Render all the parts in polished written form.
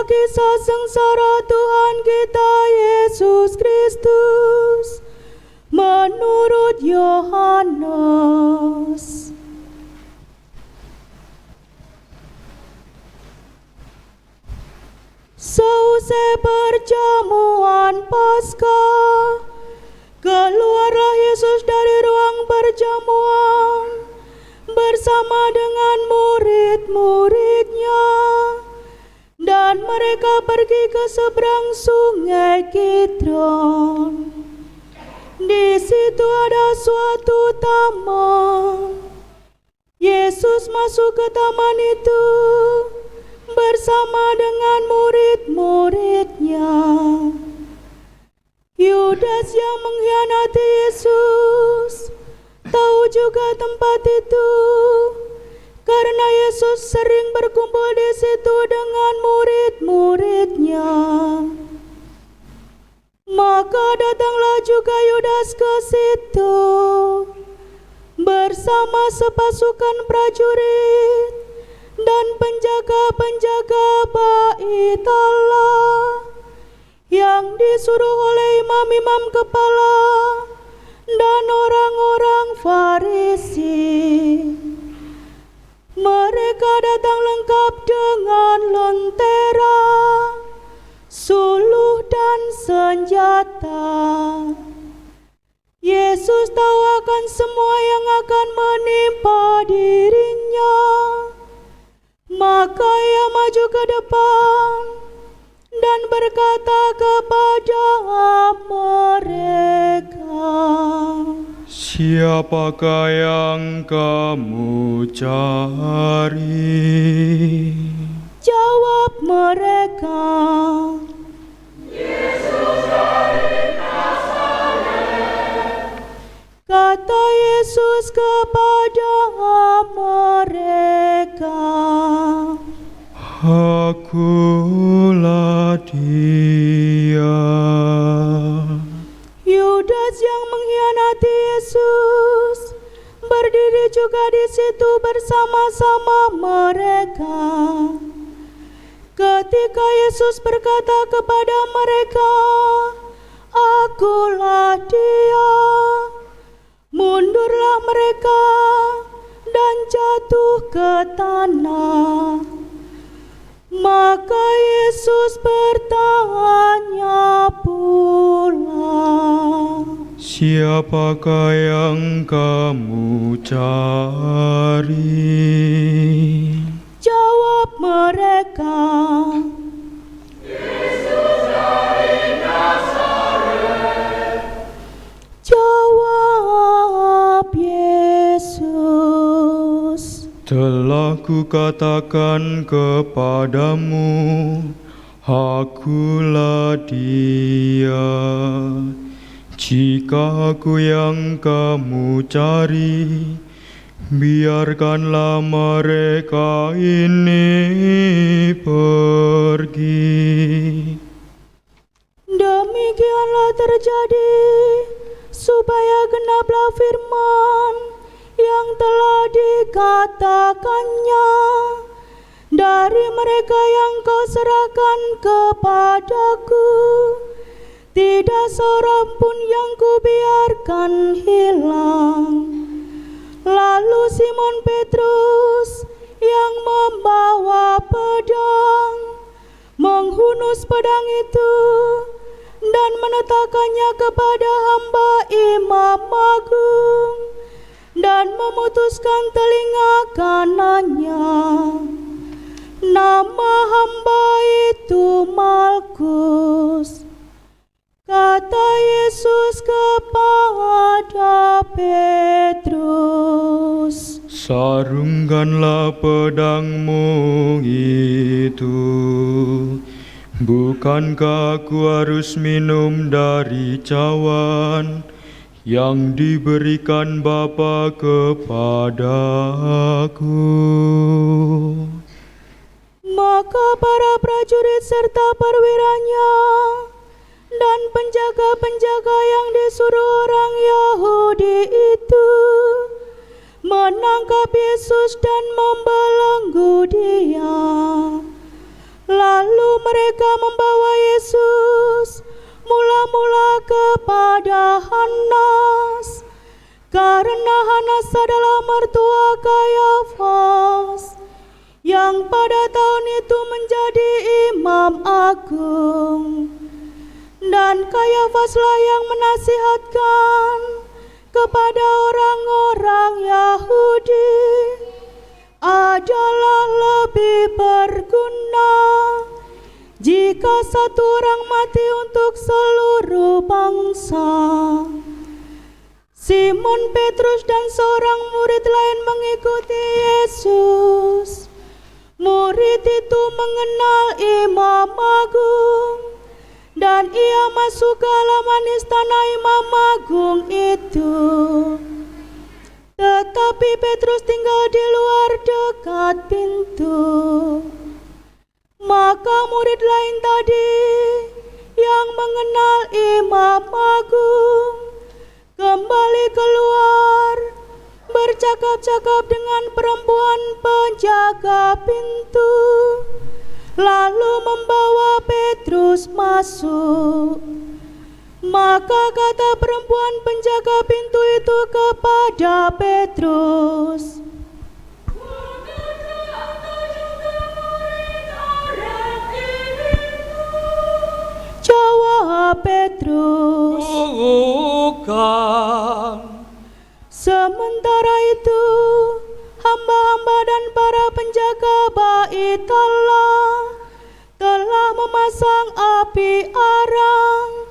kisah sengsara Tuhan kita Yesus Kristus menurut Yohanes. Seusai perjamuan Paskah, keluarlah Yesus dari ruang perjamuan bersama dengan murid-muridnya, dan mereka pergi ke seberang sungai Kidron. Di situ ada suatu taman. Yesus masuk ke taman itu bersama dengan murid-muridnya. Yudas yang mengkhianati Yesus tahu juga tempat itu, karena Yesus sering berkumpul di situ dengan murid-muridnya. Maka datanglah juga Yudas ke situ bersama sepasukan prajurit dan penjaga-penjaga bait Allah yang disuruh oleh imam-imam kepala dan orang-orang Farisi. Mereka datang lengkap dengan lentera, suluh dan senjata. Yesus tahu akan semua yang akan menimpa dirinya. Maka ia maju ke depan dan berkata kepada mereka, "Siapakah yang kamu cari?" Jawab mereka, "Yesus dari Nazaret." Kata Yesus kepada mereka, "Akulah Dia." Yudas yang mengkhianati Yesus berdiri juga di situ bersama-sama mereka. Ketika Yesus berkata kepada mereka, "Akulah Dia," mundurlah mereka dan jatuh ke tanah. Maka Yesus bertanya pula, "Siapakah yang kamu cari?" Jawab mereka, "Yesus dari Nazaret." Jawab Yesus, "Telah kukatakan kepadamu, Akulah Dia. Jika Aku yang kamu cari, biarkanlah mereka ini pergi." Demikianlah terjadi supaya genaplah firman yang telah dikatakannya, "Dari mereka yang kau serahkan kepadaku, tidak seorang pun yang kubiarkan hilang." Lalu Simon Petrus yang membawa pedang menghunus pedang itu dan menetakannya kepada hamba imam agung dan memutuskan telinga kanannya. Nama hamba itu Malkus. Kata Yesus kepada Petrus, "Sarungkanlah pedangmu itu. Bukankah Aku harus minum dari cawan yang diberikan Bapa kepadaku?" Maka para prajurit serta perwiranya dan penjaga-penjaga yang disuruh orang Yahudi itu menangkap Yesus dan membelenggu Dia. Lalu mereka membawa Yesus mula-mula kepada Hanas, karena Hanas adalah mertua Kayafas, yang pada tahun itu menjadi imam agung. Dan Kayafaslah yang menasihatkan kepada orang-orang Yahudi adalah lebih berguna jika satu orang mati untuk seluruh bangsa. Simon Petrus dan seorang murid lain mengikuti Yesus. Murid itu mengenal imam agung, dan ia masuk ke halaman istana imam agung itu. Tetapi Petrus tinggal di luar dekat pintu. Maka murid lain tadi yang mengenal imam agung kembali keluar, bercakap-cakap dengan perempuan penjaga pintu, lalu membawa Petrus masuk. Maka kata perempuan penjaga pintu itu kepada Petrus, jawab Petrus, bukan. Sementara itu hamba-hamba dan para penjaga bait Allah telah memasang api arang,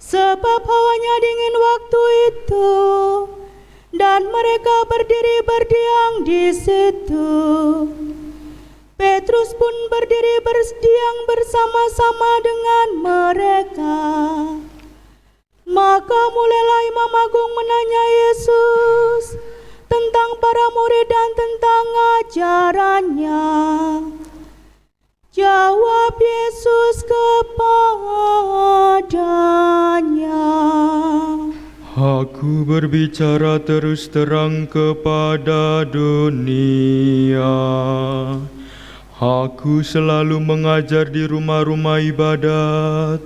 sebab hawanya dingin waktu itu, dan mereka berdiri berdiam di situ. Petrus pun berdiri berdiam bersama-sama dengan mereka. Maka mulailah imam agung menanya Yesus tentang para murid dan tentang ajarannya. Jawab Yesus kepadanya, Aku berbicara terus terang kepada dunia. Aku selalu mengajar di rumah-rumah ibadat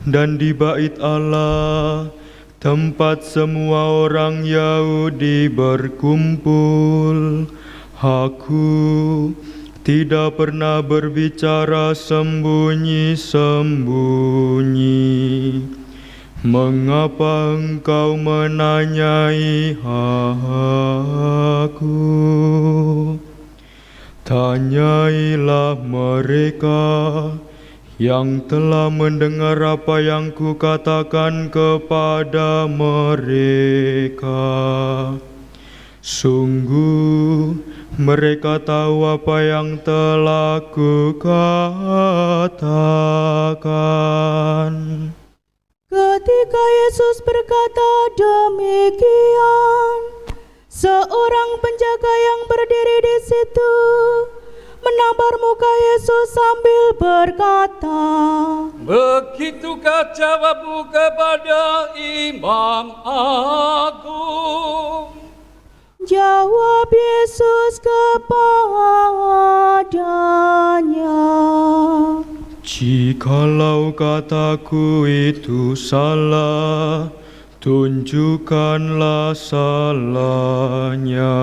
dan di bait Allah, tempat semua orang Yahudi berkumpul. Aku tidak pernah berbicara sembunyi-sembunyi. Mengapa engkau menanyai aku? Tanyailah mereka yang telah mendengar apa yang kukatakan kepada mereka. Sungguh mereka tahu apa yang telah kukatakan. Ketika Yesus berkata demikian, seorang penjaga yang berdiri di situ menampar muka Yesus sambil berkata, Begitukah jawabmu kepada imam agung? Jawab Yesus kepadanya, Jikalau kataku itu salah, tunjukkanlah salahnya.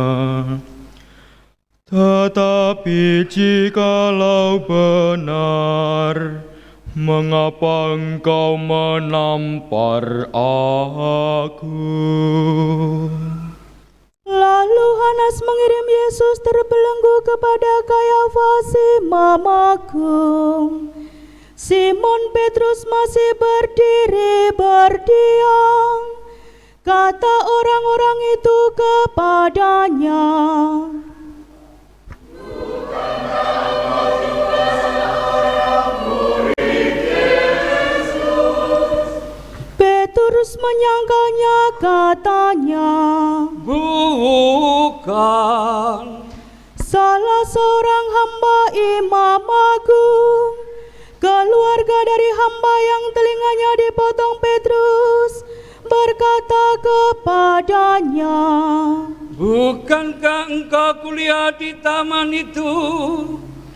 Tetapi jikalau benar, mengapa engkau menampar aku? Lalu Hanas mengirim Yesus terbelenggu kepada Kayafas imam agung. Simon Petrus masih berdiri berdiam. Kata orang-orang itu kepadanya, Petrus menyangkalnya, katanya, Bukan. salah seorang hamba imam agung, keluarga dari hamba yang telinganya dipotong Petrus, berkata kepadanya, Bukankah engkau kuliah di taman itu?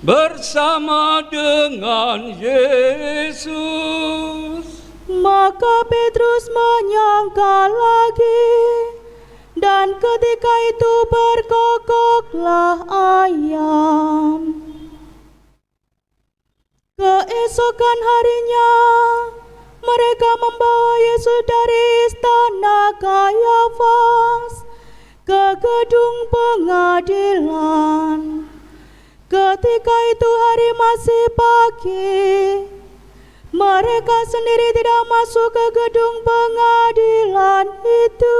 bersama dengan Yesus. Maka Petrus menyangka lagi, dan ketika itu berkokoklah ayam. Keesokan harinya, mereka membawa Yesus dari istana Kayafas ke gedung pengadilan. Ketika itu hari masih pagi, mereka sendiri tidak masuk ke gedung pengadilan itu,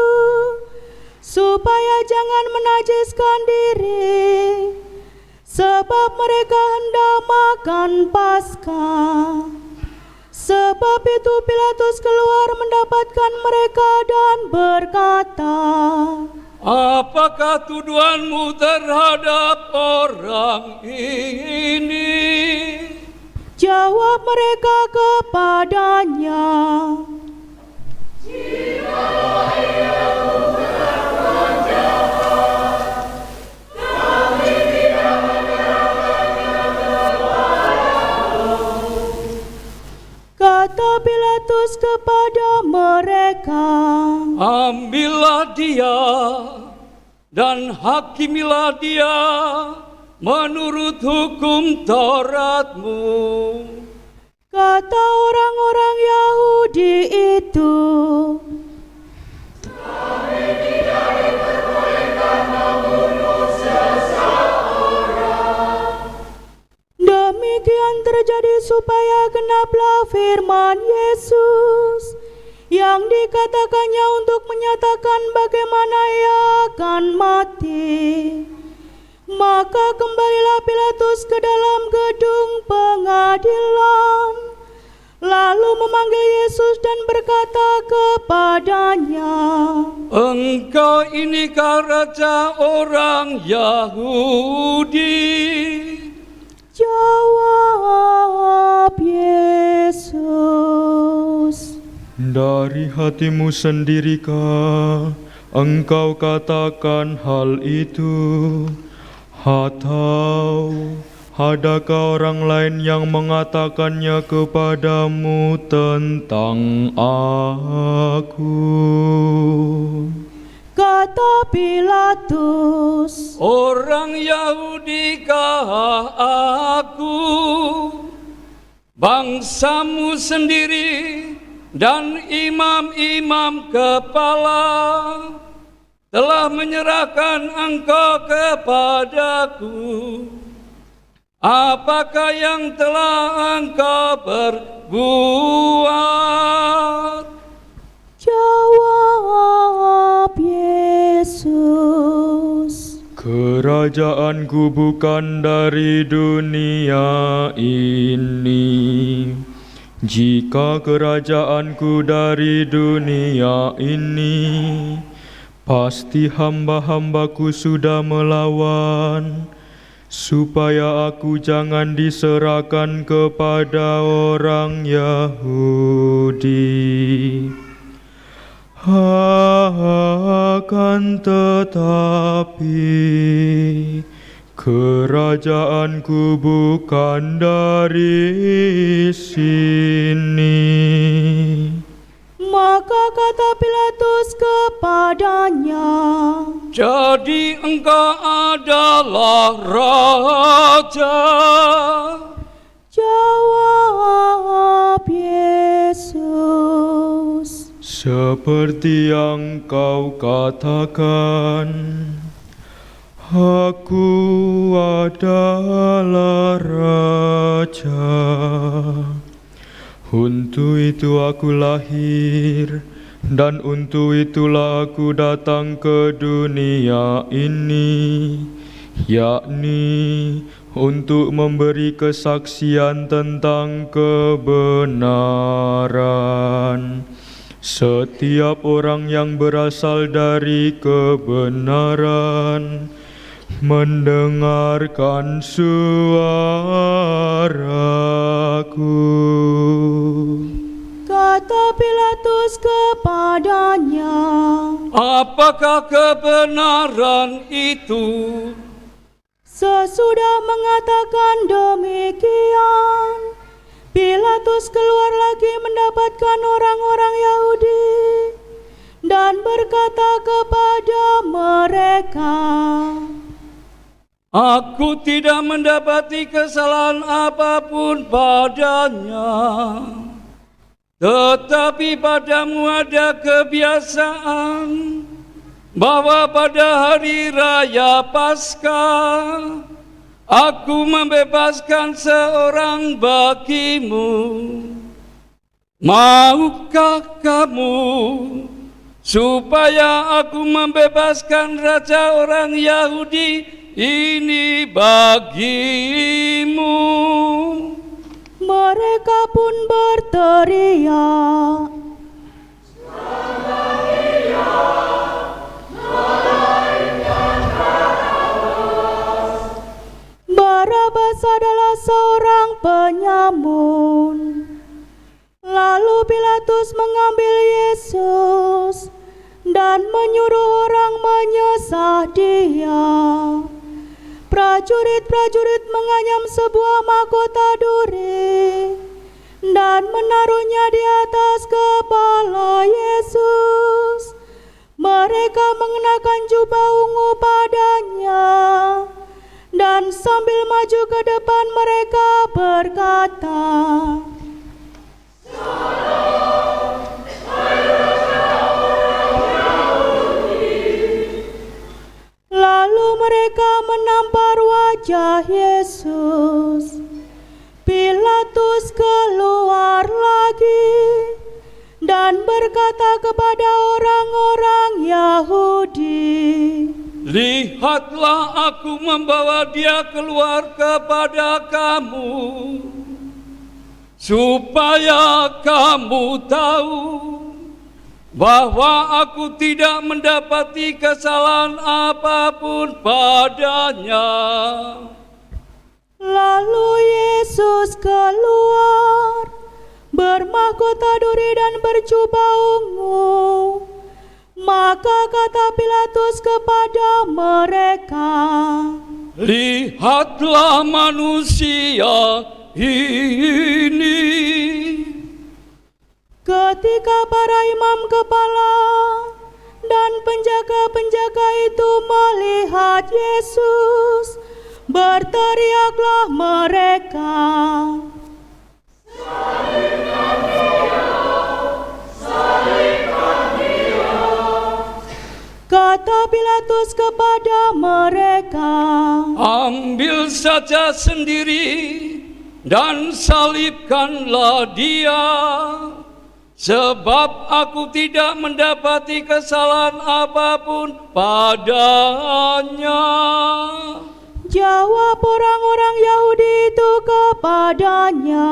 supaya jangan menajiskan diri, sebab mereka hendak makan Paskah. Sebab itu Pilatus keluar mendapatkan mereka dan berkata, apakah tuduhanmu terhadap orang ini? Jawab mereka kepadanya, kata Pilatus kepada mereka, ambillah dia dan hakimilah dia menurut hukum Tauratmu. kata orang-orang Yahudi itu. Demikian terjadi supaya genaplah firman Yesus yang dikatakannya untuk menyatakan bagaimana ia akan mati. Maka kembalilah Pilatus ke dalam gedung pengadilan, lalu memanggil Yesus dan berkata kepadanya, Engkau inikah raja orang Yahudi? Jawab Yesus, Dari hatimu sendirikah engkau katakan hal itu? Atau adakah orang lain yang mengatakannya kepadamu tentang aku? kata Pilatus. Orang Yahudikah aku? Bangsamu sendiri dan imam-imam kepala telah menyerahkan engkau kepadaku. Apakah yang telah engkau berbuat? Jawab Yesus, Kerajaanku bukan dari dunia ini. Jika kerajaanku dari dunia ini, pasti hamba-hambaku sudah melawan, supaya aku jangan diserahkan kepada orang Yahudi. Akan tetapi kerajaanku bukan dari sini. maka kata Pilatus kepadanya, Jadi engkau adalah raja. jawab Yesus, Seperti yang kau katakan, aku adalah raja. Untuk itu aku lahir, dan untuk itulah aku datang ke dunia ini, yakni untuk memberi kesaksian tentang kebenaran. Setiap orang yang berasal dari kebenaran mendengarkan suaraku. kata Pilatus kepadanya, Apakah kebenaran itu? Sesudah mengatakan demikian, Pilatus keluar lagi mendapatkan orang-orang Yahudi dan berkata kepada mereka, Aku tidak mendapati kesalahan apapun padanya, tetapi padamu ada kebiasaan bahwa pada hari raya Paskah aku membebaskan seorang bagimu. Maukah kamu supaya aku membebaskan raja orang Yahudi ini bagimu? Mereka pun berteriak, Barabas adalah seorang penyamun. Lalu Pilatus mengambil Yesus dan menyuruh orang menyesah dia. Prajurit-prajurit menganyam sebuah mahkota duri dan menaruhnya di atas kepala Yesus. Mereka mengenakan jubah ungu padanya dan sambil maju ke depan mereka berkata, Lalu mereka menampar wajah Yesus. Pilatus keluar lagi dan berkata kepada orang-orang Yahudi, Lihatlah, aku membawa dia keluar kepada kamu, supaya kamu tahu bahwa aku tidak mendapati kesalahan apapun padanya. Lalu Yesus keluar, bermahkota duri dan berjubah ungu. Maka kata Pilatus kepada mereka, Lihatlah manusia ini. Ketika para imam kepala dan penjaga-penjaga itu melihat Yesus, berteriaklah mereka, Kata Pilatus kepada mereka, Ambil saja sendiri dan salibkanlah dia, sebab aku tidak mendapati kesalahan apapun padanya. Jawab orang-orang Yahudi itu kepadanya,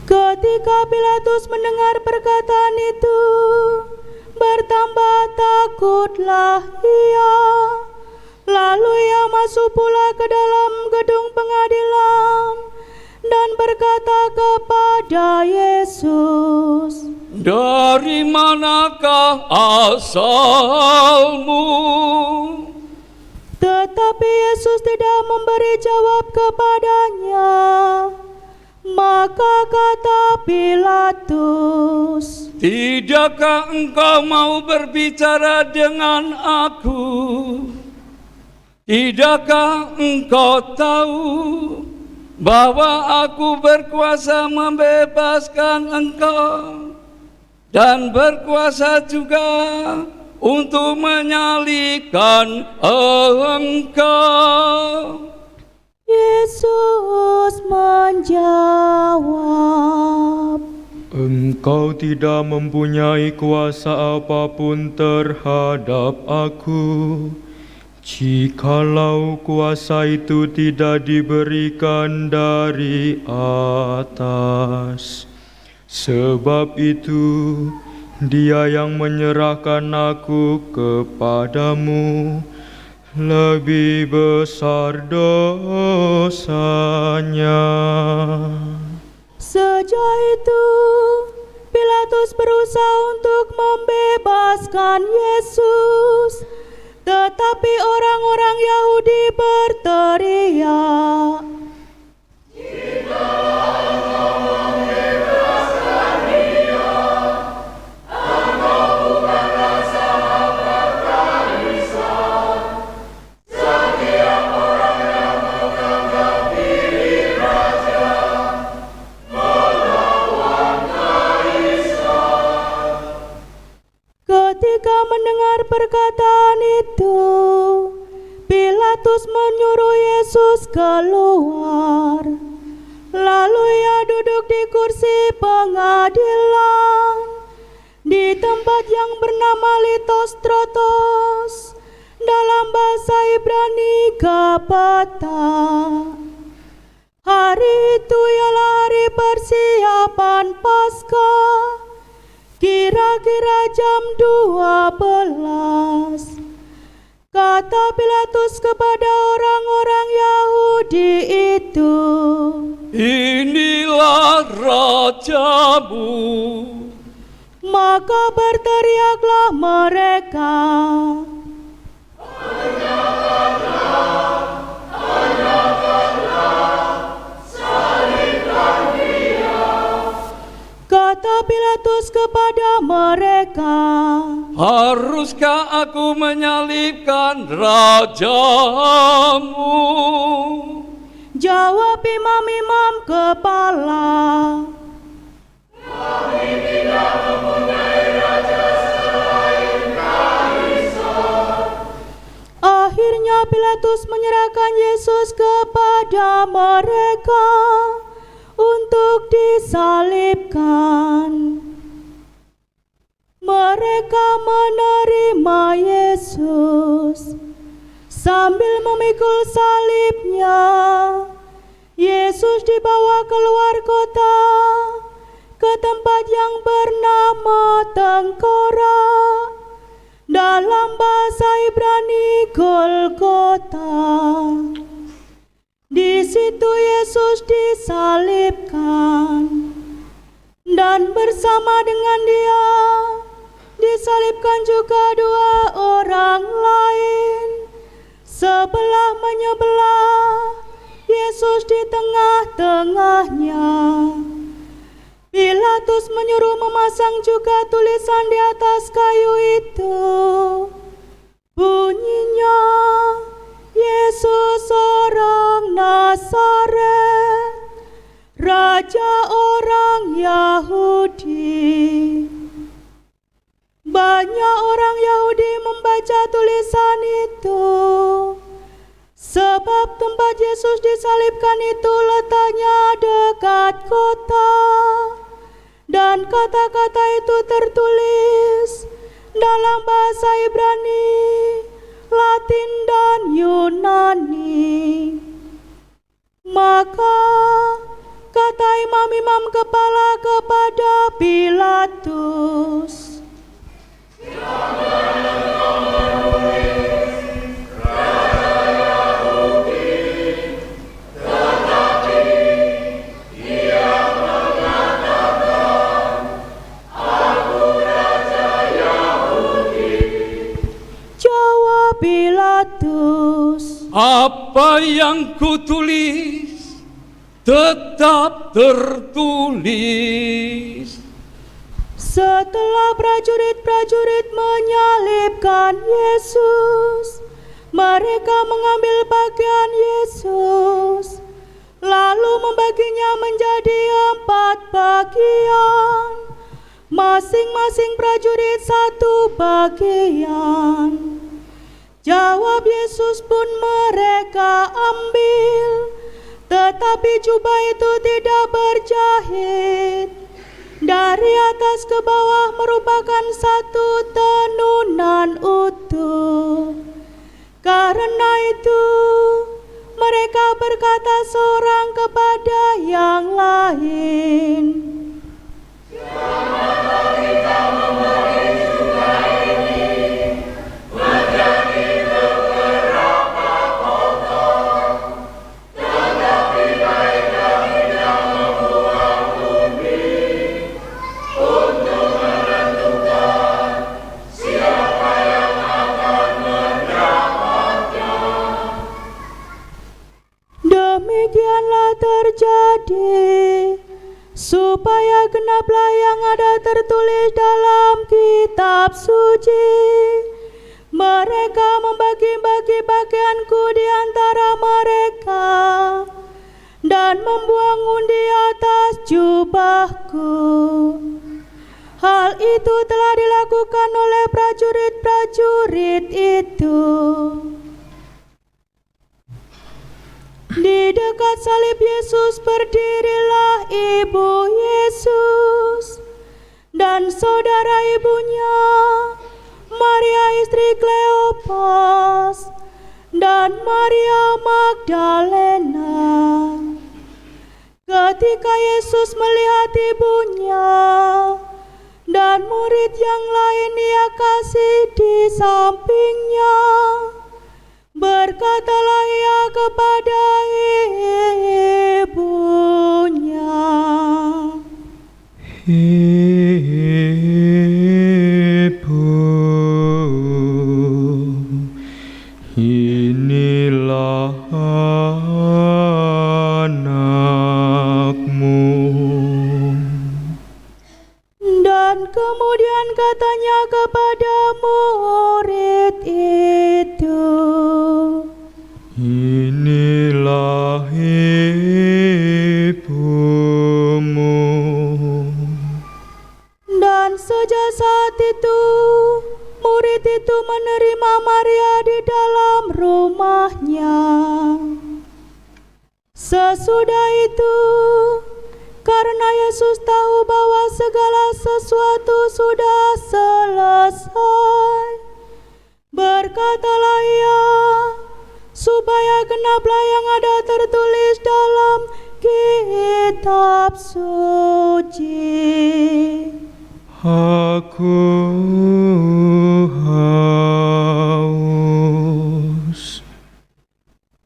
Ketika Pilatus mendengar perkataan itu, bertambah takutlah ia. Lalu ia masuk pula ke dalam gedung pengadilan dan berkata kepada Yesus, Dari manakah asalmu? Tetapi Yesus tidak memberi jawab kepadanya. Maka kata Pilatus, Tidakkah engkau mau berbicara dengan aku? Tidakkah engkau tahu bahwa aku berkuasa membebaskan engkau dan berkuasa juga untuk menyalibkan engkau? Yesus menjawab, Engkau tidak mempunyai kuasa apapun terhadap aku, jikalau kuasa itu tidak diberikan dari atas. Sebab itu, Dia yang menyerahkan aku kepadamu lebih besar dosanya. Sejak itu, Pilatus berusaha untuk membebaskan Yesus, tetapi orang-orang Yahudi berteriak, ketika mendengar perkataan itu, Pilatus menyuruh Yesus keluar. Lalu ia duduk di kursi pengadilan di tempat yang bernama Litostrotos, dalam bahasa Ibrani Gabata. Hari itu ialah hari persiapan Paskah, kira-kira jam 12. Kata Pilatus kepada orang-orang Yahudi itu, Inilah rajamu. maka berteriaklah mereka, kata Pilatus kepada mereka, Haruskah aku menyalibkan rajamu? jawab imam-imam kepala, akhirnya Pilatus menyerahkan Yesus kepada mereka untuk disalibkan. Mereka menerima Yesus sambil memikul salibnya. Yesus dibawa keluar kota ke tempat yang bernama Tengkorak, dalam bahasa Ibrani Golgota. Di situ Yesus disalibkan, dan bersama dengan Dia disalibkan juga dua orang lain, sebelah menyebelah, Yesus di tengah-tengahnya. Pilatus menyuruh memasang juga tulisan di atas kayu itu, bunyinya, Yesus orang Nazaret, Raja orang Yahudi. Banyak orang Yahudi membaca tulisan itu, sebab tempat Yesus disalibkan itu letaknya dekat kota, dan kata-kata itu tertulis dalam bahasa Ibrani, Latin, dan Yunani. Maka kata imam-imam kepala kepada Pilatus, jawab Pilatus, Apa yang kutulis tetap tertulis. Setelah prajurit-prajurit menyalibkan Yesus, mereka mengambil pakaian Yesus, lalu membaginya menjadi 4 bagian, masing-masing prajurit 1 bagian. Jawab Yesus pun mereka ambil, tetapi jubah itu tidak berjahit. Dari atas ke bawah merupakan 1 tenunan utuh. Karena itu mereka berkata seorang kepada yang lain, Janganlah kita terjadi, supaya genaplah yang ada tertulis dalam kitab suci. Mereka membagi-bagi pakaianku di antara mereka dan membuang undi atas jubahku. Hal itu telah dilakukan oleh prajurit-prajurit itu. Di dekat salib Yesus berdirilah ibu Yesus dan saudara ibunya, Maria istri Kleopas dan Maria Magdalena. Ketika Yesus melihat ibunya dan murid yang lain ia kasih di sampingnya, berkatalah ia kepada ibunya, Ibu, inilah anakmu. dan kemudian katanya kepada murid itu, Inilah ibumu. dan sejak saat itu murid itu menerima Maria di dalam rumahnya. Sesudah itu, karena Yesus tahu bahwa segala sesuatu sudah selesai, berkatalah ia, supaya genaplah yang ada tertulis dalam kitab suci. Aku haus.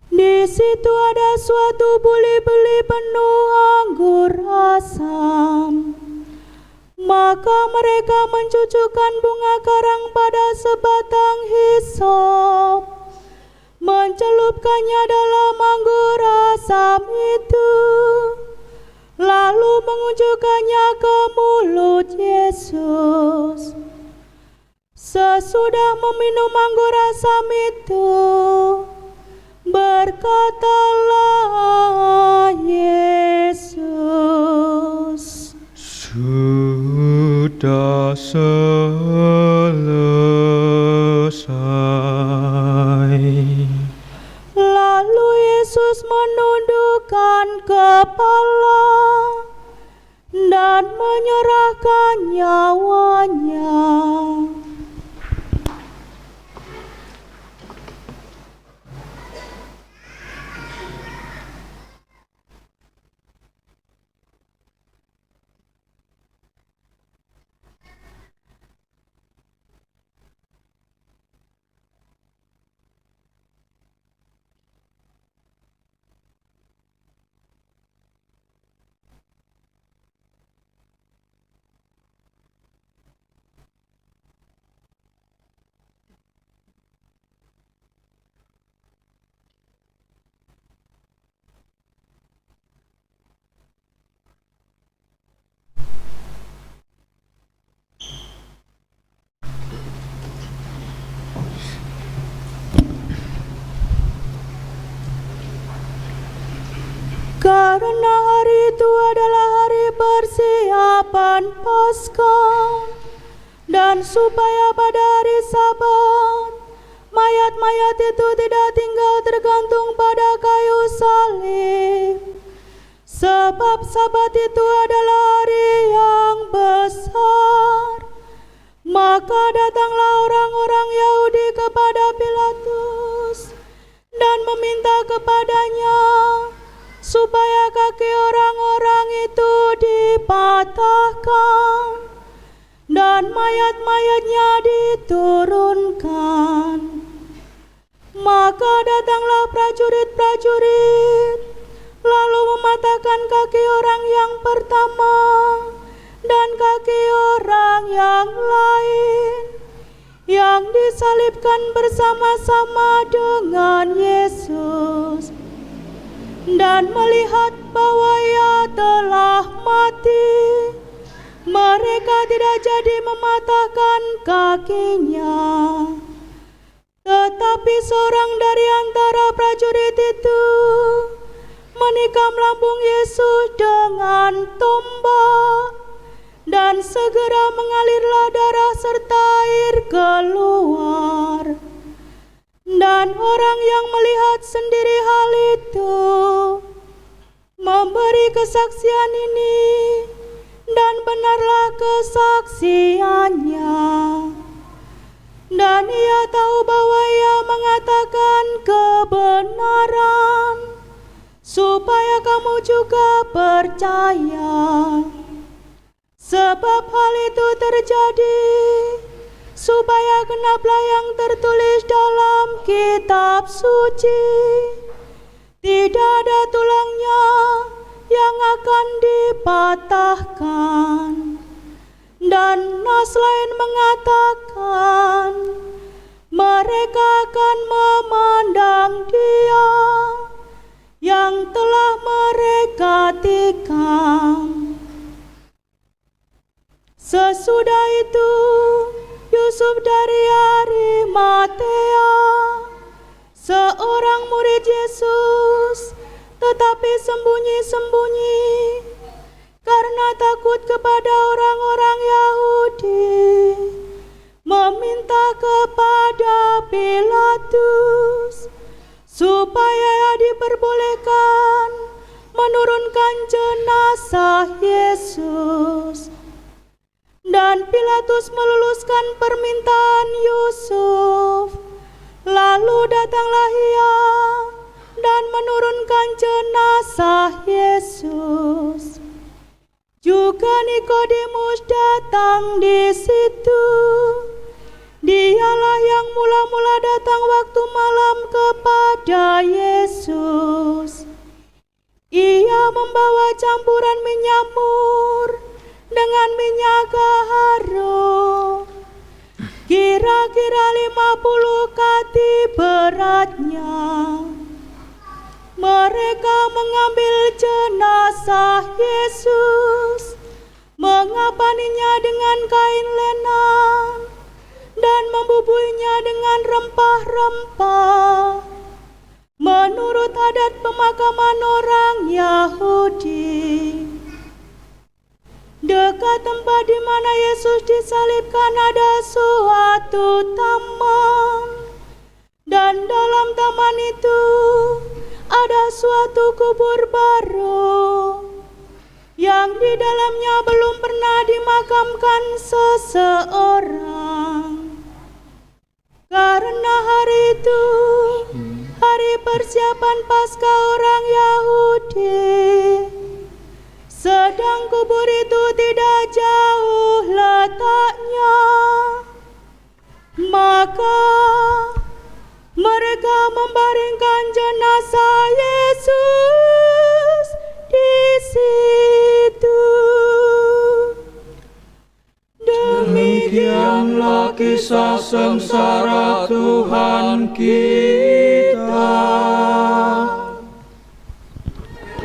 Di situ ada suatu buli-buli penuh anggur asam. Maka mereka mencucukkan bunga karang pada sebatang hisop, mencelupkannya dalam anggur asam itu, lalu mengunjukkannya ke mulut Yesus. Sesudah meminum anggur asam itu, berkatalah Yesus, Sudah selesai. Lalu Yesus menundukkan kepala dan menyerahkan nyawanya. Karena hari itu adalah hari persiapan Paskah, dan supaya pada hari Sabat mayat-mayat itu tidak tinggal tergantung pada kayu salib, sebab Sabat itu adalah hari yang besar. Maka datanglah orang-orang Yahudi kepada Pilatus dan meminta kepadanya supaya kaki orang-orang itu dipatahkan dan mayat-mayatnya diturunkan. Maka datanglah prajurit-prajurit lalu mematahkan kaki orang yang pertama dan kaki orang yang lain yang disalibkan bersama-sama dengan Yesus. Dan melihat bahwa ia telah mati. Mereka tidak jadi mematahkan kakinya. Tetapi seorang dari antara prajurit itu menikam lambung Yesus dengan tombak, dan segera mengalirlah darah serta air keluar. Dan orang yang melihat sendiri hal itu memberi kesaksian ini, dan benarlah kesaksiannya. Dan ia tahu bahwa ia mengatakan kebenaran, supaya kamu juga percaya. Sebab hal itu terjadi supaya genaplah yang tertulis dalam kitab suci. Tidak ada tulangnya yang akan dipatahkan. Dan nas lain mengatakan, mereka akan memandang Dia yang telah mereka tikam. Sesudah itu, Yusuf dari Arimatea, seorang murid Yesus, tetapi sembunyi-sembunyi karena takut kepada orang-orang Yahudi, meminta kepada Pilatus supaya diperbolehkan menurunkan jenazah Yesus. Dan Pilatus meluluskan permintaan Yusuf. Lalu datanglah ia dan menurunkan jenazah Yesus. Juga Nikodemus datang di situ. Dialah yang mula-mula datang waktu malam kepada Yesus. Ia membawa campuran minyak mur dengan minyak gaharu, kira-kira 50 kati beratnya. Mereka mengambil jenazah Yesus, mengapaninya dengan kain lenan, dan membubuinya dengan rempah-rempah, menurut adat pemakaman orang Yahudi. Dekat tempat di mana Yesus disalibkan ada suatu taman, dan dalam taman itu ada suatu kubur baru yang di dalamnya belum pernah dimakamkan seseorang. Karena hari itu hari persiapan Paskah orang Yahudi, sedang kubur itu tidak jauh letaknya, maka mereka membaringkan jenazah Yesus di situ. Demikianlah kisah sengsara Tuhan kita.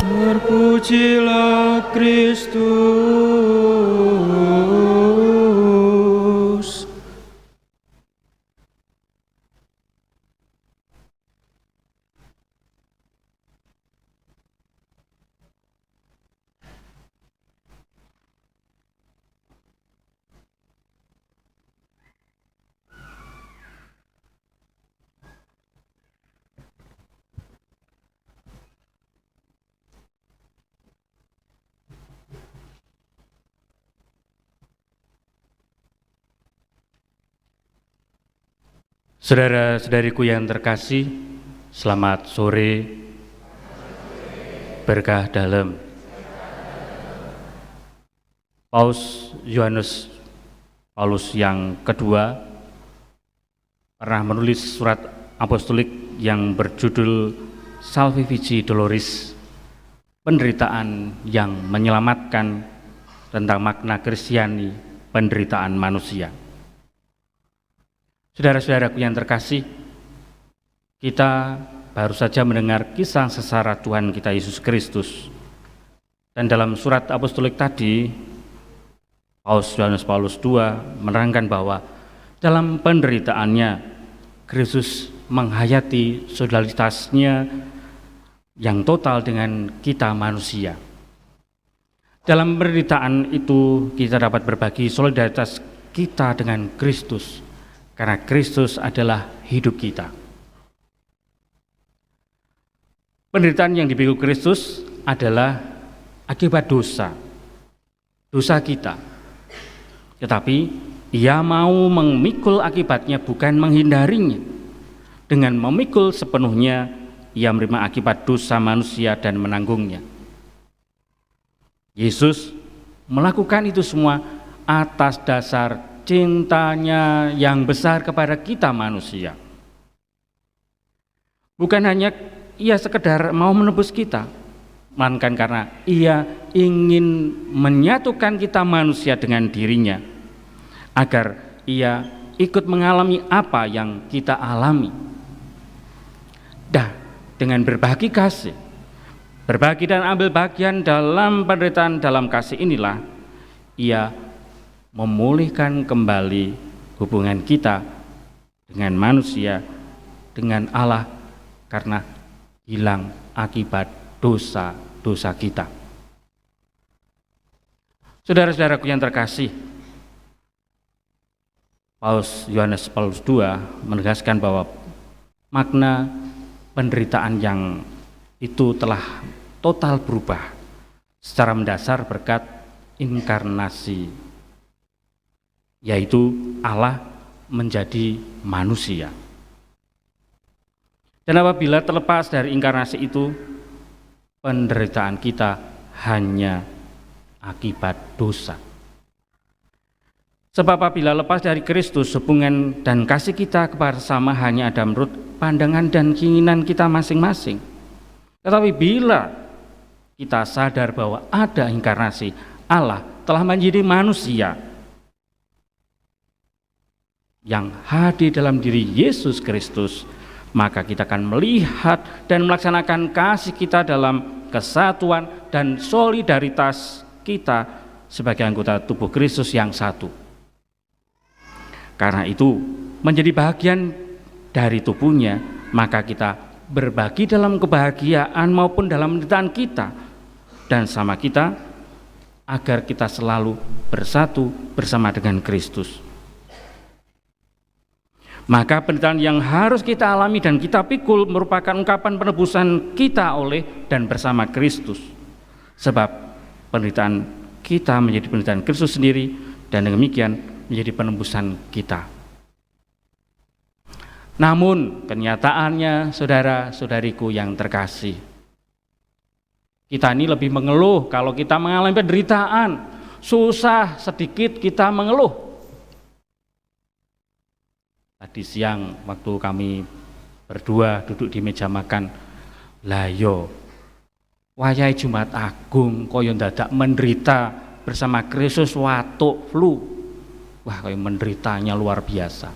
Terpujilah Kristus. Saudara-saudariku yang terkasih, selamat sore, berkah dalam. Paus Yohanes Paulus yang kedua pernah menulis surat apostolik yang berjudul Salvi Vici Doloris, penderitaan yang menyelamatkan, tentang makna Kristiani, penderitaan manusia. Saudara-saudaraku yang terkasih, kita baru saja mendengar kisah sengsara Tuhan kita Yesus Kristus Dan dalam surat apostolik tadi, Yohanes Paulus II menerangkan bahwa dalam penderitaannya Kristus menghayati solidaritasnya yang total dengan kita manusia. Dalam penderitaan itu kita dapat berbagi solidaritas kita dengan Kristus, karena Kristus adalah hidup kita. Penderitaan yang dipikul Kristus adalah akibat dosa kita. Tetapi Ia mau memikul akibatnya, bukan menghindarinya. Dengan memikul sepenuhnya, Ia menerima akibat dosa manusia dan menanggungnya. Yesus melakukan itu semua atas dasar cintanya yang besar kepada kita manusia. Bukan hanya Ia sekedar mau menebus kita, melainkan karena Ia ingin menyatukan kita manusia dengan dirinya, agar Ia ikut mengalami apa yang kita alami. Dengan berbagi kasih, berbagi dan ambil bagian dalam penderitaan dalam kasih inilah Ia memulihkan kembali hubungan kita dengan manusia, dengan Allah, karena hilang akibat dosa-dosa kita. Saudara-saudaraku yang terkasih, Yohanes Paulus II menegaskan bahwa makna penderitaan yang itu telah total berubah secara mendasar berkat inkarnasi, yaitu Allah menjadi manusia. Dan apabila terlepas dari inkarnasi itu, penderitaan kita hanya akibat dosa. Sebab apabila lepas dari Kristus, hubungan dan kasih kita kepada sesama hanya ada menurut pandangan dan keinginan kita masing-masing. Tetapi bila kita sadar bahwa ada inkarnasi, Allah telah menjadi manusia yang hadir dalam diri Yesus Kristus, maka kita akan melihat dan melaksanakan kasih kita dalam kesatuan dan solidaritas kita sebagai anggota tubuh Kristus yang satu. Karena itu, menjadi bagian dari tubuhnya, maka kita berbagi dalam kebahagiaan maupun dalam penderitaan kita dan sama kita, agar kita selalu bersatu bersama dengan Kristus. Maka penderitaan yang harus kita alami dan kita pikul merupakan ungkapan penebusan kita oleh dan bersama Kristus. Sebab penderitaan kita menjadi penderitaan Kristus sendiri, dan demikian menjadi penebusan kita. Namun kenyataannya, saudara-saudariku yang terkasih, kita ini lebih mengeluh kalau kita mengalami penderitaan. Susah sedikit kita mengeluh. Tadi siang waktu kami berdua duduk di meja makan, lah yo wayahe Jumat Agung koyo dadak menderita bersama Kristus watuk flu. Wah, kayak menderitanya luar biasa.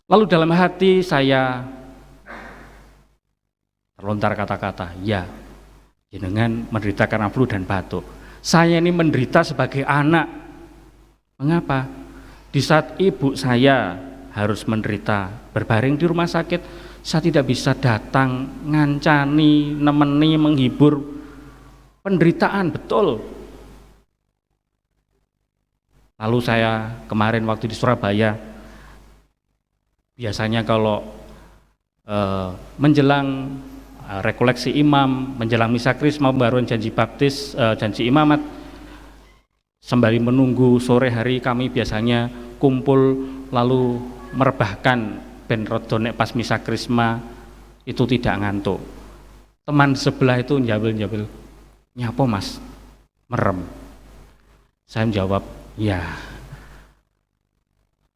Lalu dalam hati saya terlontar kata-kata, ya, jenengan menderita karena flu dan batuk. Saya ini menderita sebagai anak. Mengapa? Di saat ibu saya harus menderita berbaring di rumah sakit, saya tidak bisa datang ngancani, nemeni, menghibur penderitaan, betul. Lalu saya kemarin waktu di Surabaya, biasanya kalau menjelang rekoleksi imam, menjelang misa krisma, pembaruan janji baptis, janji imamat, sembari menunggu sore hari kami biasanya kumpul lalu merebahkan ben rodo nek pas misa krisma itu tidak ngantuk. Teman sebelah itu njabil-njabil, "Nyapo Mas?" Merem. Saya menjawab, "Ya,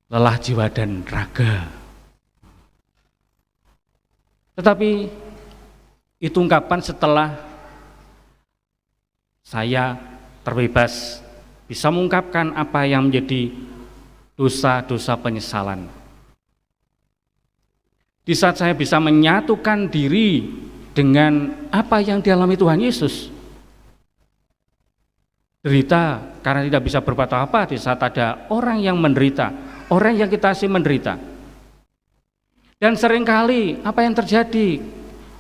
lelah jiwa dan raga." Tetapi itu ungkapan setelah saya terbebas, bisa mengungkapkan apa yang menjadi dosa-dosa penyesalan. Di saat saya bisa menyatukan diri dengan apa yang dialami Tuhan Yesus, derita karena tidak bisa berbuat apa di saat ada orang yang menderita, orang yang kita kasih menderita. Dan seringkali apa yang terjadi?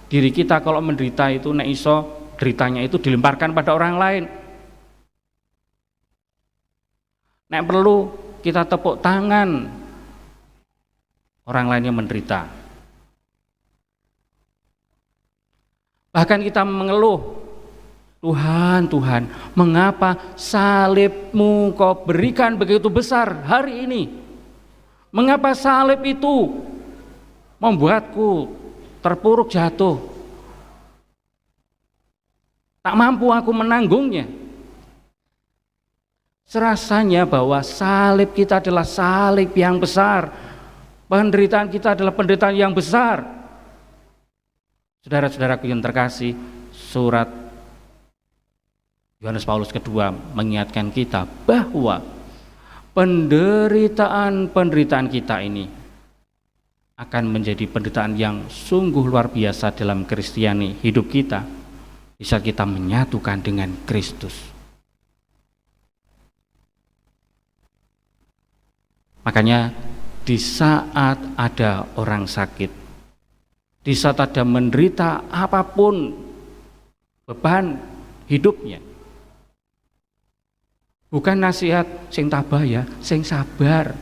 Diri kita kalau menderita itu nek iso deritanya itu dilemparkan pada orang lain. Nek perlu kita tepuk tangan orang lain yang menderita. Bahkan kita mengeluh, Tuhan, Tuhan, mengapa salib-Mu Kau berikan begitu besar hari ini? Mengapa salib itu membuatku terpuruk jatuh? Tak mampu aku menanggungnya. Serasanya bahwa salib kita adalah salib yang besar. Penderitaan kita adalah penderitaan yang besar. Saudara-saudaraku yang terkasih, surat Yohanes Paulus kedua mengingatkan kita bahwa penderitaan kita ini akan menjadi penderitaan yang sungguh luar biasa dalam Kristiani hidup kita di saat kita menyatukan dengan Kristus. Makanya di saat ada orang sakit, di saat ada menderita apapun beban hidupnya, bukan nasihat sing tabah ya, sing sabar,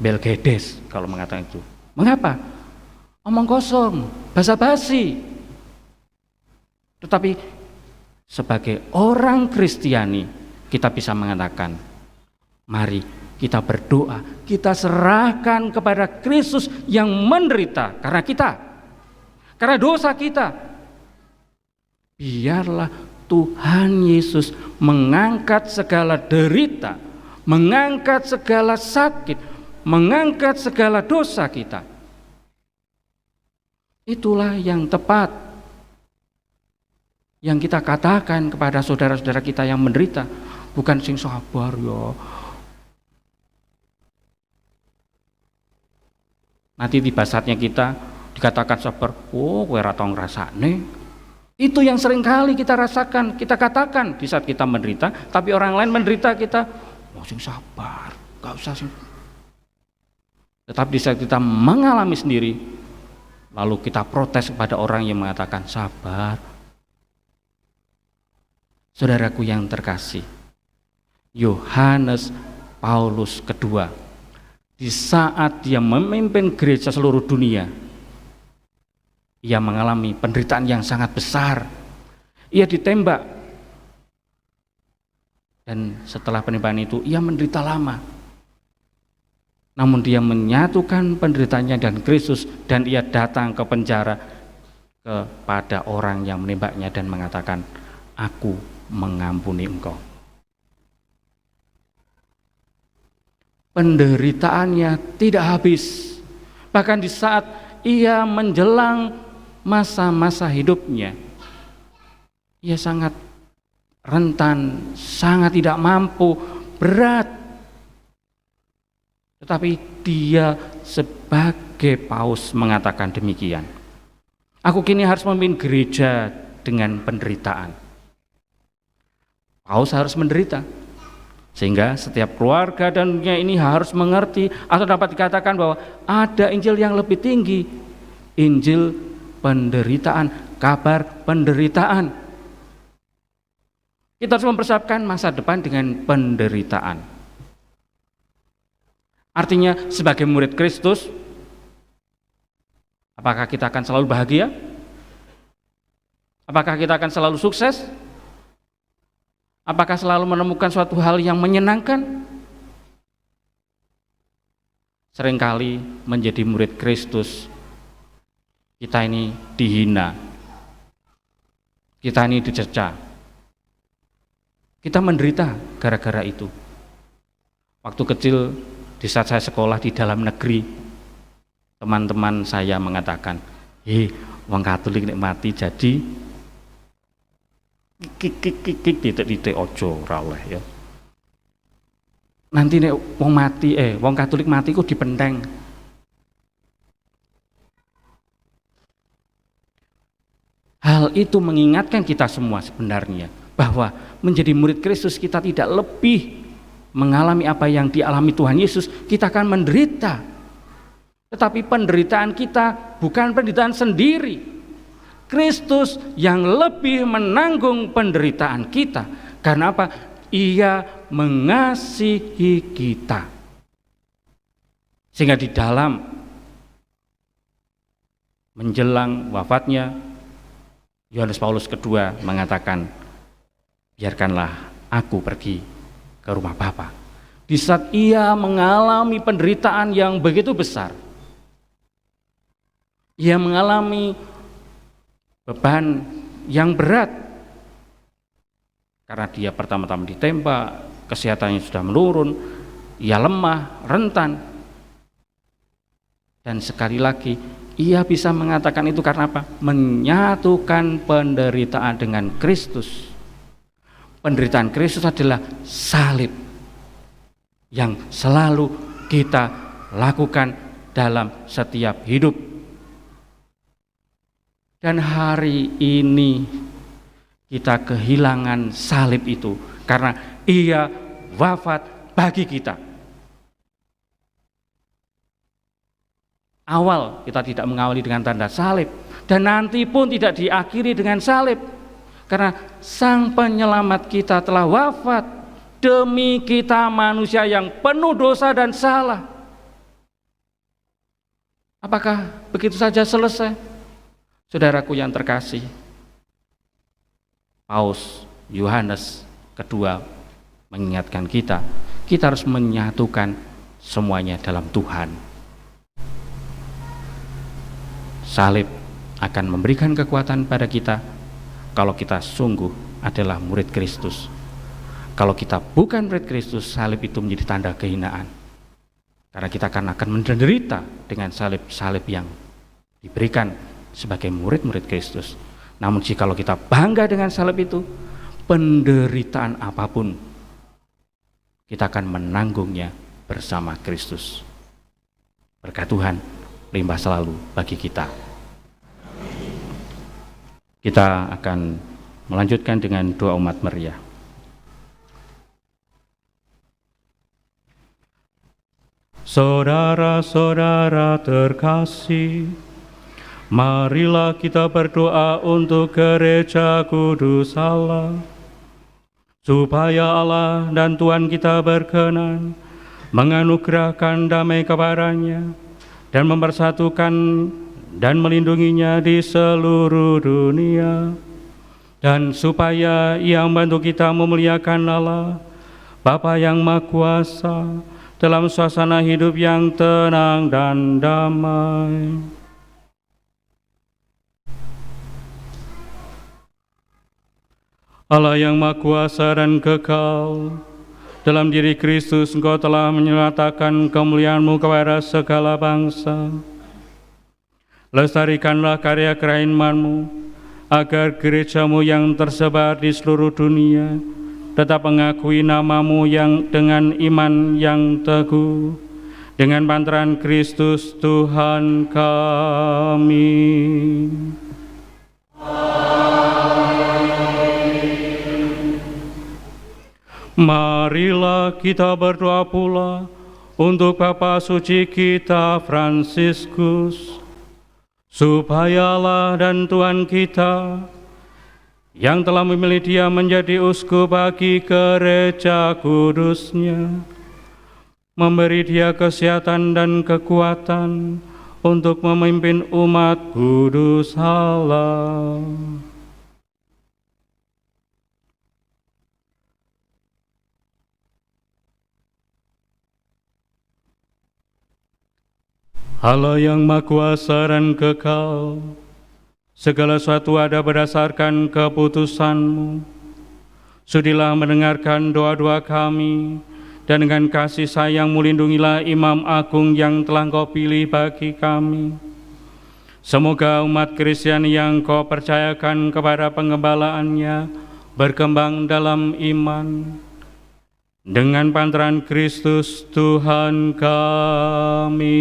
belgedes kalau mengatakan itu. Mengapa? Omong kosong, basa-basi. Tetapi sebagai orang Kristiani kita bisa mengatakan, mari kita berdoa, kita serahkan kepada Kristus yang menderita karena kita, karena dosa kita. Biarlah Tuhan Yesus mengangkat segala derita, mengangkat segala sakit, mengangkat segala dosa kita. Itulah yang tepat yang kita katakan kepada saudara-saudara kita yang menderita, bukan sing sabar ya. Nanti tiba saatnya kita dikatakan sabar, oh kowe ora tau ngrasakne. Itu yang seringkali kita rasakan, kita katakan di saat kita menderita, tapi orang lain menderita kita, oh sing sabar, gak usah sing. Tetapi di saat kita mengalami sendiri, lalu kita protes kepada orang yang mengatakan sabar. Saudaraku yang terkasih, Yohanes Paulus kedua, di saat dia memimpin gereja seluruh dunia, ia mengalami penderitaan yang sangat besar. Ia ditembak, dan setelah penembakan itu ia menderita lama. Namun dia menyatukan penderitaannya dan Kristus, dan ia datang ke penjara kepada orang yang menembaknya dan mengatakan, aku mengampuni engkau. Penderitaannya tidak habis. Bahkan di saat ia menjelang masa-masa hidupnya, ia sangat rentan, sangat tidak mampu, berat. Tetapi dia sebagai paus mengatakan demikian, aku kini harus memimpin gereja dengan penderitaan. Paus harus menderita, sehingga setiap keluarga dan dunia ini harus mengerti, atau dapat dikatakan bahwa ada Injil yang lebih tinggi, Injil penderitaan, kabar penderitaan. Kita harus mempersiapkan masa depan dengan penderitaan. Artinya sebagai murid Kristus, apakah kita akan selalu bahagia? Apakah kita akan selalu sukses? Apakah selalu menemukan suatu hal yang menyenangkan? Seringkali menjadi murid Kristus, kita ini dihina, kita ini dicerca, kita menderita gara-gara itu. Waktu kecil di saat saya sekolah di dalam negeri, teman-teman saya mengatakan, wong Katolik nek mati jadi titik ojo ora oleh ya. Nanti nek wong Katolik mati ku dipenteng. Hal itu mengingatkan kita semua sebenarnya bahwa menjadi murid Kristus kita tidak lebih mengalami apa yang dialami Tuhan Yesus, kita akan menderita. Tetapi penderitaan kita bukan penderitaan sendiri. Kristus yang lebih menanggung penderitaan kita. Karena apa? Ia mengasihi kita. Sehingga di dalam menjelang wafatnya, Yohanes Paulus II mengatakan, biarkanlah aku pergi ke rumah Bapa. Di saat ia mengalami penderitaan yang begitu besar, ia mengalami beban yang berat karena dia pertama-tama ditembak, kesehatannya sudah menurun, ia lemah, rentan, dan sekali lagi ia bisa mengatakan itu karena apa? Menyatukan penderitaan dengan Kristus. Penderitaan Kristus adalah salib yang selalu kita lakukan dalam setiap hidup. Dan hari ini kita kehilangan salib itu karena ia wafat bagi kita. Awal kita tidak mengawali dengan tanda salib, dan nanti pun tidak diakhiri dengan salib, karena Sang Penyelamat kita telah wafat demi kita manusia yang penuh dosa dan salah. Apakah begitu saja selesai? Saudaraku yang terkasih, Paus Yohanes II mengingatkan kita harus menyatukan semuanya dalam Tuhan. Salib akan memberikan kekuatan pada kita kalau kita sungguh adalah murid Kristus. Kalau kita bukan murid Kristus, salib itu menjadi tanda kehinaan. Karena kita akan menderita dengan salib-salib yang diberikan sebagai murid-murid Kristus. Namun jikalau kita bangga dengan salib itu, penderitaan apapun kita akan menanggungnya bersama Kristus. Berkat Tuhan limpah selalu bagi kita. Kita akan melanjutkan dengan doa umat meriah. Saudara-saudara terkasih, marilah kita berdoa untuk gereja kudus Allah, supaya Allah dan Tuhan kita berkenan menganugerahkan damai kepadanya dan mempersatukan dan melindunginya di seluruh dunia, dan supaya Ia membantu kita memuliakan Allah, Bapa yang Maha Kuasa, dalam suasana hidup yang tenang dan damai. Allah yang Maha Kuasa dan kekal, dalam diri Kristus Engkau telah menyatakan kemuliaan-Mu kepada segala bangsa. Lestarikanlah karya kerajaan-Mu, agar gereja-Mu yang tersebar di seluruh dunia tetap mengakui nama-Mu yang dengan iman yang teguh, dengan pantaran Kristus Tuhan kami. Marilah kita berdoa pula untuk Bapa Suci kita Fransiskus, supaya Allah dan Tuhan kita yang telah memilih dia menjadi uskup bagi gereja kudusnya, memberi dia kesehatan dan kekuatan untuk memimpin umat kudus Allah. Allah yang Maha Kuasa dan kekal, segala sesuatu ada berdasarkan keputusan-Mu. Sudilah mendengarkan doa-doa kami, dan dengan kasih sayang-Mu lindungilah Imam Agung yang telah Engkau pilih bagi kami. Semoga umat Kristen yang Kau percayakan kepada pengembalaannya berkembang dalam iman, dengan pantaran Kristus Tuhan kami.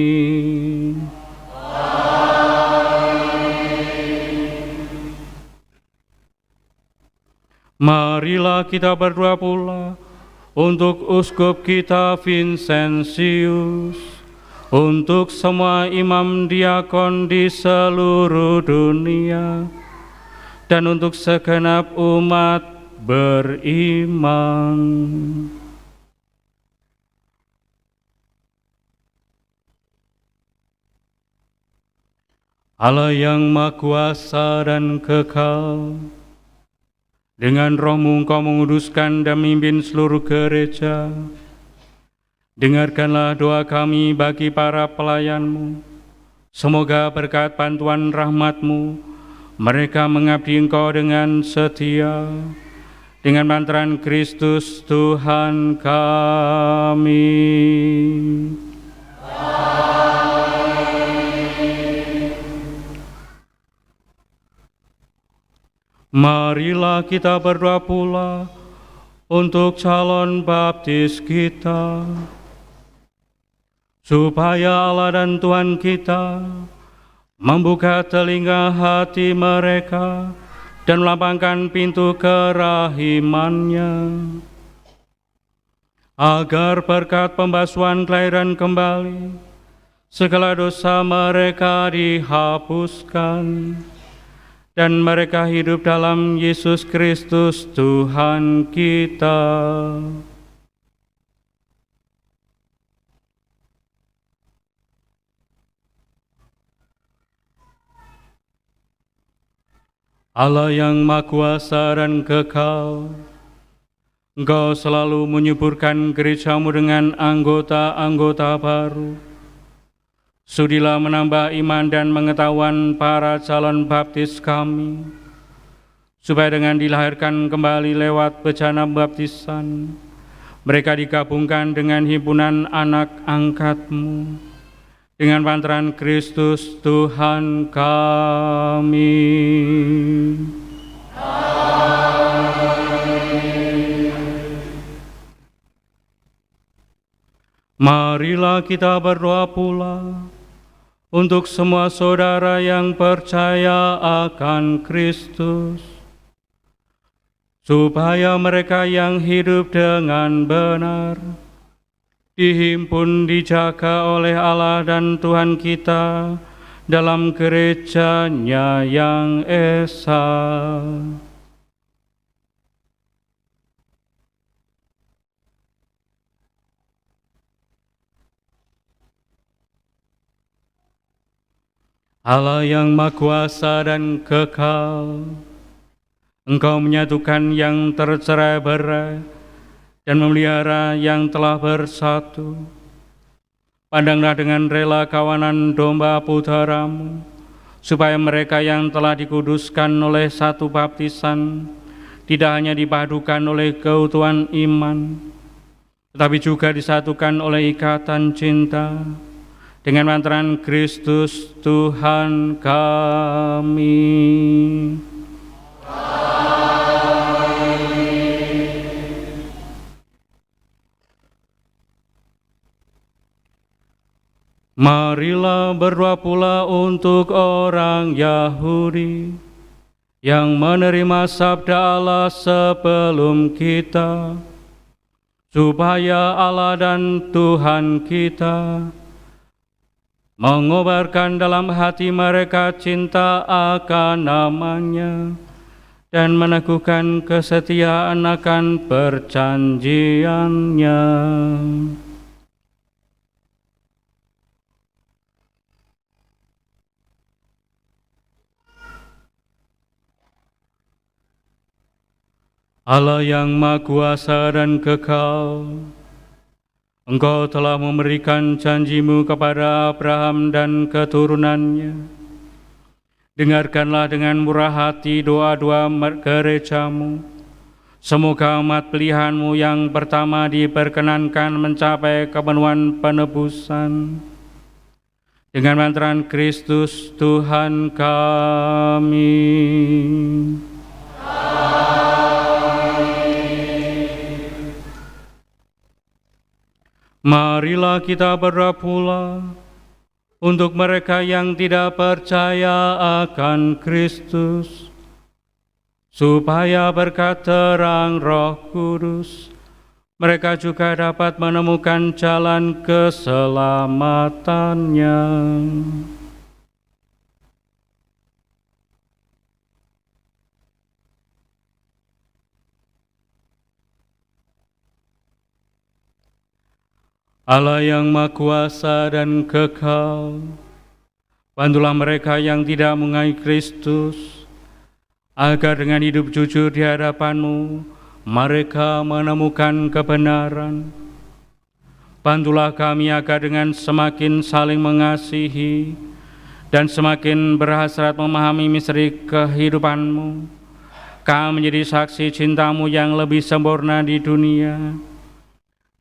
Marilah kita berdoa pula untuk uskup kita Vincentius, untuk semua imam diakon di seluruh dunia, dan untuk segenap umat beriman. Allah yang Maha Kuasa dan Kekal, dengan roh-Mu Engkau menguduskan dan memimpin seluruh gereja. Dengarkanlah doa kami bagi para pelayan-Mu. Semoga berkat bantuan rahmat-Mu, mereka mengabdi Engkau dengan setia. Dengan pantaran Kristus Tuhan kami. Marilah kita berdoa pula untuk calon baptis kita, supaya Allah dan Tuhan kita membuka telinga hati mereka dan melapangkan pintu kerahimannya, agar berkat pembasuhan kelahiran kembali segala dosa mereka dihapuskan, dan mereka hidup dalam Yesus Kristus Tuhan kita. Allah yang Maha Kuasa dan Kekal, Engkau selalu menyuburkan gereja-Mu dengan anggota-anggota baru. Sudilah menambah iman dan pengetahuan para calon baptis kami, supaya dengan dilahirkan kembali lewat bejana baptisan, mereka digabungkan dengan himpunan anak angkat-Mu, dengan pantaran Kristus Tuhan kami. Marilah kita berdoa pula untuk semua saudara yang percaya akan Kristus, supaya mereka yang hidup dengan benar dihimpun, dijaga oleh Allah dan Tuhan kita dalam gereja-Nya yang esa. Allah yang Maha Kuasa dan Kekal, Engkau menyatukan yang tercerai-berai dan memelihara yang telah bersatu. Pandanglah dengan rela kawanan domba putera-Mu, supaya mereka yang telah dikuduskan oleh satu baptisan tidak hanya dipadukan oleh keutuhan iman, tetapi juga disatukan oleh ikatan cinta, dengan pantaran Kristus Tuhan kami. Marilah berdoa pula untuk orang Yahudi yang menerima sabda Allah sebelum kita, supaya Allah dan Tuhan kita mengobarkan dalam hati mereka cinta akan nama-Nya dan meneguhkan kesetiaan akan perjanjian-Nya. Allah yang Maha Kuasa dan Kekal, Engkau telah memberikan janji-Mu kepada Abraham dan keturunannya. Dengarkanlah dengan murah hati doa-doa gereja-Mu. Semoga umat pilihan-Mu yang pertama diperkenankan mencapai kepenuhan penebusan. Dengan pantaran Kristus Tuhan kami. Marilah kita berdoa pula untuk mereka yang tidak percaya akan Kristus, supaya berkat terang Roh Kudus mereka juga dapat menemukan jalan keselamatannya. Allah yang Maha Kuasa dan kekal, bantulah mereka yang tidak mengasihi Kristus, agar dengan hidup jujur di hadapan-Mu, mereka menemukan kebenaran. Bantulah kami agar dengan semakin saling mengasihi dan semakin berhasrat memahami misteri kehidupan-Mu, kami menjadi saksi cinta-Mu yang lebih sempurna di dunia.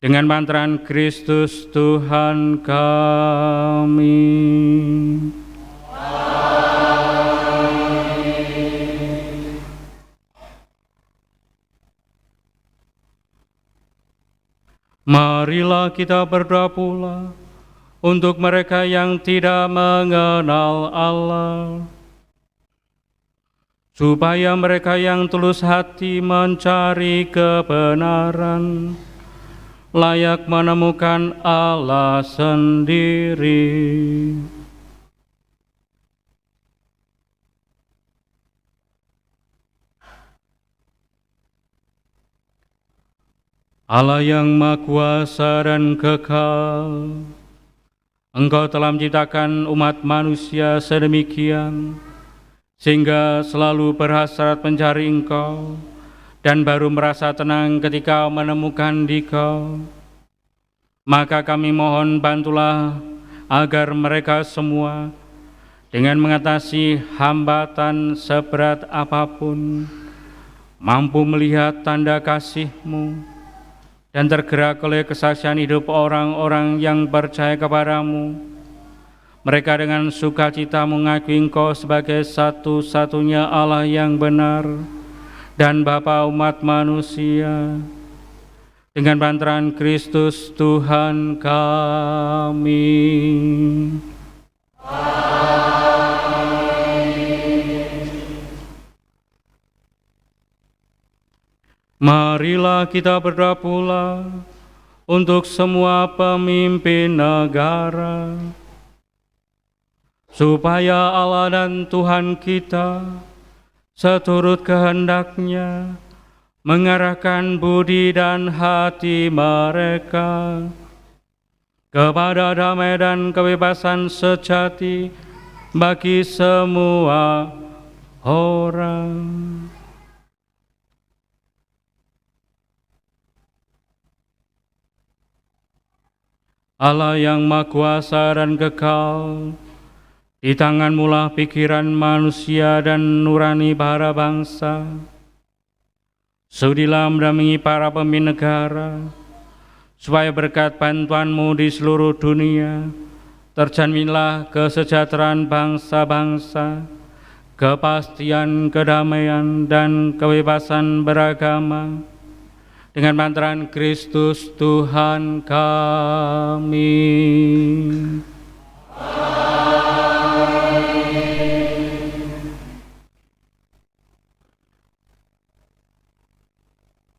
Dengan pantaran Kristus Tuhan kami. Marilah kita berdoa pula untuk mereka yang tidak mengenal Allah, supaya mereka yang tulus hati mencari kebenaran layak menemukan Allah sendiri. Allah yang Maha Kuasa dan kekal, Engkau telah menciptakan umat manusia sedemikian sehingga selalu berhasrat mencari Engkau dan baru merasa tenang ketika menemukan Dikau. Maka kami mohon bantulah agar mereka semua dengan mengatasi hambatan seberat apapun mampu melihat tanda kasih-Mu dan tergerak oleh kesaksian hidup orang-orang yang percaya kepadamu. Mereka dengan sukacita mengakui Engkau sebagai satu-satunya Allah yang benar dan Bapa umat manusia. Dengan pantaran Kristus Tuhan kami. Marilah kita berdoa pula untuk semua pemimpin negara, supaya Allah dan Tuhan kita seturut kehendak-Nya mengarahkan budi dan hati mereka kepada damai dan kebebasan sejati bagi semua orang. Allah yang Maha Kuasa dan kekal, di tangan-Mu lah pikiran manusia dan nurani para bangsa. Sudilah mendampingi para pemimpin negara, supaya berkat bantuan-Mu di seluruh dunia, terjaminlah kesejahteraan bangsa-bangsa, kepastian, kedamaian, dan kebebasan beragama. Dengan pantaran Kristus Tuhan kami.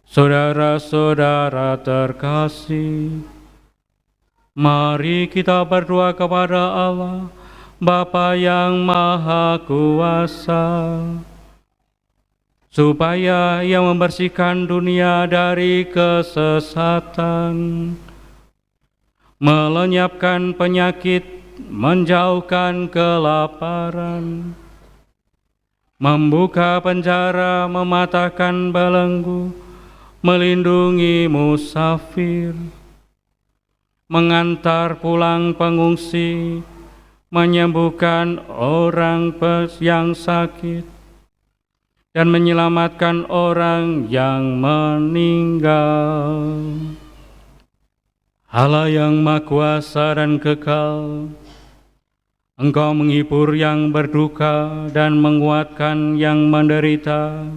Saudara-saudara terkasih, mari kita berdoa kepada Allah, Bapa yang Maha Kuasa, supaya Ia membersihkan dunia dari kesesatan, melenyapkan penyakit, menjauhkan kelaparan, membuka penjara, mematahkan belenggu, melindungi musafir, mengantar pulang pengungsi, menyembuhkan orang yang sakit, dan menyelamatkan orang yang meninggal. Allah yang Maha Kuasa dan kekal, Engkau menghibur yang berduka dan menguatkan yang menderita.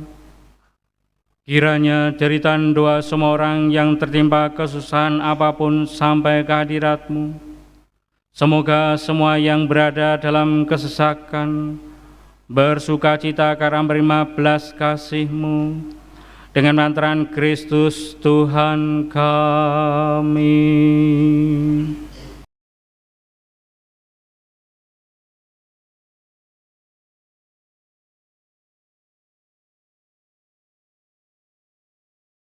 Kiranya jeritan doa semua orang yang tertimpa kesusahan apapun sampai ke hadirat-Mu. Semoga semua yang berada dalam kesesakan bersukacita karena menerima belas kasih-Mu dengan lantaran Kristus Tuhan kami.